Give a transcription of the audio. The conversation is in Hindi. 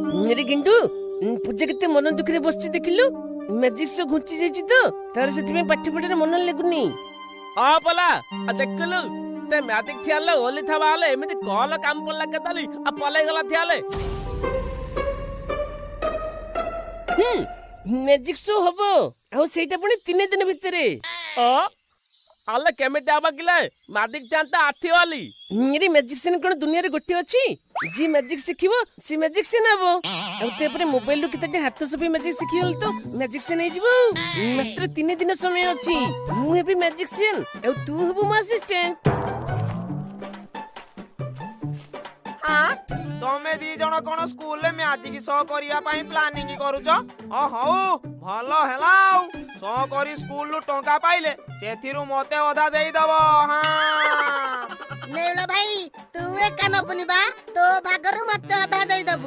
मेरे गिंटू पूजा केते मन दुखरे बसछि देखिलु मैजिक शो घुंची जाइछि तो तार सेति में पाठ पढ़े मन लागुनी आ पला आ देखलु ते मैजिक थियाले ओली थाबाले एमिति कॉल काम पड़ला केताली आ पले गला थियाले मैजिक शो हबो आ सेटा पुनी 3 दिन भितरे आ आले केमिति आबा किले मैजिक जानता आथि वाली मेरी मैजिशियन कोन दुनिया रे गोटे अछि जी मैजिक सिखिबो सी मैजिशियन हबो आ ते परे मोबाइल रो कितटे हाथ सफी मैजिक सिखियल तो मैजिशियन हे जिवो मात्र 3 दिन समय अछि मु हेबी मैजिशियन आ तू हबो मो असिस्टेंट हाँ तमे दी जण कोन स्कूल रे मैजिक शो करिया पई प्लानिंग करूछ ओ हौ भलो हेला शो करी स्कूल लु टंका पाइले सेथिरु मते अधा देई दबो हां नेवला भाई तू एक कान पुनिबा तो भागरु मते अधा देई दबु।